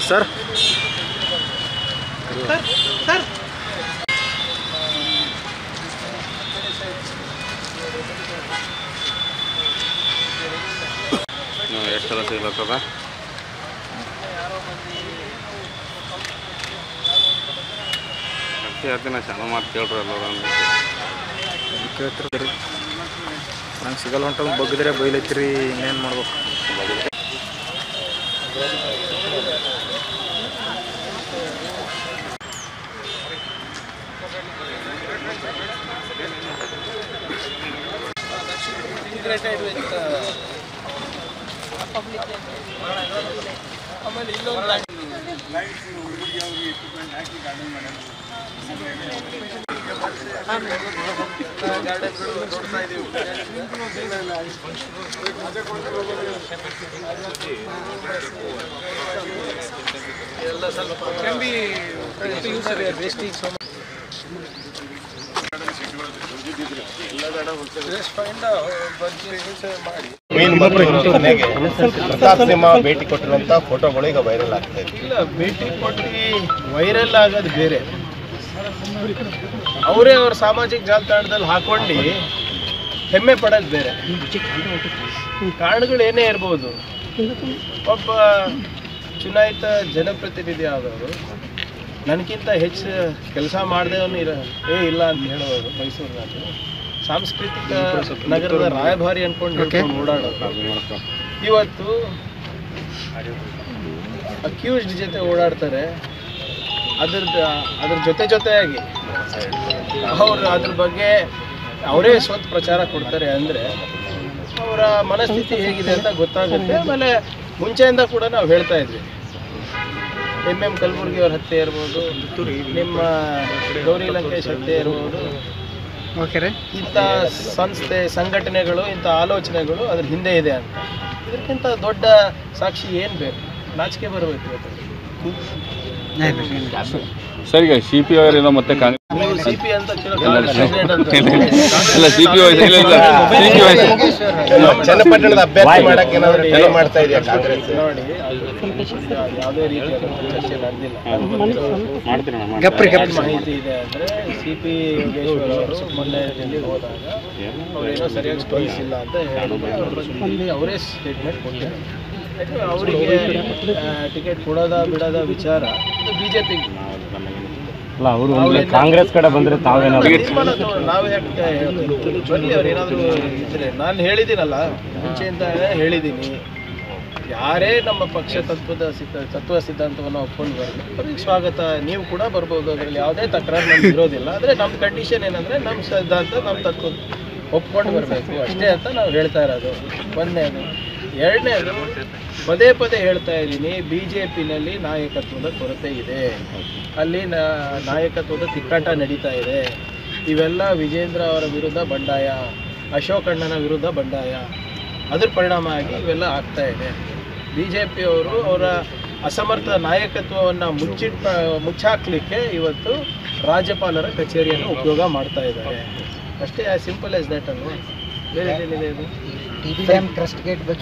Sir ಎಷ್ಟು ಸಲ ಸಿಗ್ಲತ್ತದ ಹೇಳ್ತೀನಿ ಚಾಲು ಮಾತು ಕೇಳ್ರಿ ಎಲ್ಲರೂ ಕೇಳ್ತಿರ್ತೀರಿ ನಂಗೆ ಸಿಗಲ್ಲ ಹೊಂಟ ಬಗ್ಗಿದ್ರೆ ಬೈಲೈತಿರಿ ಇನ್ನೇನು ಮಾಡ್ಬೇಕು ಪ್ರತಾಪ್ ಸಿಂಹ ಭೇಟಿ ಕೊಟ್ಟಿರುವಂತ ಫೋಟೋಗಳು ಈಗ ವೈರಲ್ ಆಗ್ತಾ ಇದೆ. ಇಲ್ಲ, ಭೇಟಿ ಕೊಟ್ಟು ವೈರಲ್ ಆಗೋದು ಬೇರೆ. ಅವರೇ ಅವ್ರ ಸಾಮಾಜಿಕ ಜಾಲತಾಣದಲ್ಲಿ ಹಾಕೊಂಡು ಹೆಮ್ಮೆ ಪಡೋದು ಬೇರೆ. ಕಾರಣಗಳು ಏನೇ ಇರ್ಬೋದು. ಒಬ್ಬ ಚುನಾಯಿತ ಜನಪ್ರತಿನಿಧಿ ಆದವರು ನನಗಿಂತ ಹೆಚ್ಚು ಕೆಲಸ ಮಾಡಿದವನು ಇಲ್ಲ ಅಂತ ಹೇಳೋರು ಮೈಸೂರಿನಲ್ಲಿ ಸಾಂಸ್ಕೃತಿಕ ನಗರದ ರಾಯಭಾರಿ ಅನ್ಕೊಂಡು ಓಡಾಡೋದು ಇವತ್ತು ಅಕ್ಯೂಸ್ಡ್ ಜೊತೆ ಓಡಾಡ್ತಾರೆ. ಅದ್ರ ಜೊತೆಯಾಗಿ ಅವರು ಅದ್ರ ಬಗ್ಗೆ ಅವರೇ ಸ್ವಂತ ಪ್ರಚಾರ ಕೊಡ್ತಾರೆ ಅಂದರೆ ಅವರ ಮನಸ್ಥಿತಿ ಹೇಗಿದೆ ಅಂತ ಗೊತ್ತಾಗುತ್ತೆ. ಆಮೇಲೆ ಮುಂಚೆಯಿಂದ ಕೂಡ ನಾವು ಹೇಳ್ತಾ ಇದ್ವಿ, MM ಕಲಬುರ್ಗಿ ಅವ್ರ ಹತ್ಯೆ ಇರ್ಬೋದು, ನಿಮ್ಮ ಗೌರಿ ಲಂಕೇಶ್ ಹತ್ಯೆ ಇರ್ಬೋದು, ಇಂಥ ಸಂಘಟನೆಗಳು ಇಂಥ ಆಲೋಚನೆಗಳು ಅದ್ರ ಹಿಂದೆ ಇದೆ ಅಂತ. ಇದಕ್ಕಿಂತ ದೊಡ್ಡ ಸಾಕ್ಷಿ ಏನು ಬೇಕು? ನಾಚಿಕೆ ಬರಬೇಕು ಇವತ್ತು. ಸರ್ ಈಗ CP ಅವರೇನೋ ಮತ್ತೆ ನೀವು CP ಅಂತ ಚನ್ನಪಟ್ಟಣದ ಅಭ್ಯರ್ಥಿ ಮಾಡಕ್ಕೆ ಏನಾದರೂ ಟ್ರೈ ಮಾಡ್ತಾ ಇದೆಯಾ ಕಾಂಗ್ರೆಸ್? ನೋಡಿ, ಯಾವುದೇ ರೀತಿಯಾದ ಚರ್ಚೆ ನಡೆದಿಲ್ಲ. ಮಾಹಿತಿ ಇದೆ ಅಂದರೆ CP ಯೋಗೇಶ್ವರ್ ಅವರು ಮೊನ್ನೆ ಡೆಲ್ಲಿಗೆ ಹೋದಾಗ ಅವರೇನೋ ಸರಿಯಾಗಿ ಸ್ಪಂದಿಸಿಲ್ಲ ಅಂತ ಹೇಳಿ ಅವರೇ ಸ್ಟೇಟ್ಮೆಂಟ್ ಕೊಟ್ಟಿದ್ದಾರೆ. ಅವರಿಗೆ ಟಿಕೆಟ್ ಕೊಡೋದ ಬಿಡೋದ ವಿಚಾರ BJP ಕಾಂಗ್ರೆಸ್ ಕಡೆ ಬಂದ್ರೆ ನಾವೇ ಬನ್ನಿ. ಅವ್ರು ಏನಾದರೂ ಇದ್ರೆ ನಾನು ಹೇಳಿದ್ದೀನಲ್ಲ, ಮುಂಚೆಯಿಂದ ಹೇಳಿದ್ದೀನಿ, ಯಾರೇ ನಮ್ಮ ಪಕ್ಷ ತತ್ವ ಸಿದ್ಧಾಂತವನ್ನು ಒಪ್ಕೊಂಡು ಬರಲಿ ಅವ್ರಿಗೆ ಸ್ವಾಗತ. ನೀವು ಕೂಡ ಬರ್ಬೋದು, ಅದರಲ್ಲಿ ಯಾವುದೇ ತಕರಾರು ನಮ್ಗೆ ಇರೋದಿಲ್ಲ. ಆದರೆ ನಮ್ಮ ಕಂಡೀಷನ್ ಏನಂದರೆ ನಮ್ಮ ಸಿದ್ಧಾಂತ ನಮ್ಮ ತತ್ವ ಒಪ್ಕೊಂಡು ಬರಬೇಕು ಅಷ್ಟೇ ಅಂತ ನಾವು ಹೇಳ್ತಾ ಇರೋದು. ಒಂದನೇದು. ಎರಡನೇದು, ಪದೇ ಹೇಳ್ತಾ ಇದ್ದೀನಿ, BJPನಲ್ಲಿ ನಾಯಕತ್ವದ ಕೊರತೆ ಇದೆ. ಅಲ್ಲಿ ನಾಯಕತ್ವದ ತಿಕ್ಕಾಟ ನಡೀತಾ ಇದೆ. ಇವೆಲ್ಲ ವಿಜೇಂದ್ರ ಅವರ ವಿರುದ್ಧ ಬಂಡಾಯ, ಅಶೋಕಣ್ಣನ ವಿರುದ್ಧ ಬಂಡಾಯ, ಅದ್ರ ಪರಿಣಾಮ ಆಗಿ ಇವೆಲ್ಲ ಆಗ್ತಾ ಇದೆ. BJPಯವರು ಅವರ ಅಸಮರ್ಥ ನಾಯಕತ್ವವನ್ನು ಮುಚ್ಚಾಕ್ಲಿಕ್ಕೆ ಇವತ್ತು ರಾಜ್ಯಪಾಲರ ಕಚೇರಿಯನ್ನು ಉಪಯೋಗ ಮಾಡ್ತಾ ಇದ್ದಾರೆ. ಅಷ್ಟೇ, ಸಿಂಪಲ್ ಆಸ್ ದ್ಯಾಟ್ ಅಲ್ವಾ? ಬೇರೆ ಏನಿದೆ ಅದು? ಟ್ರಸ್ಟ್ ಗೇಟ್ ಬಗ್ಗೆ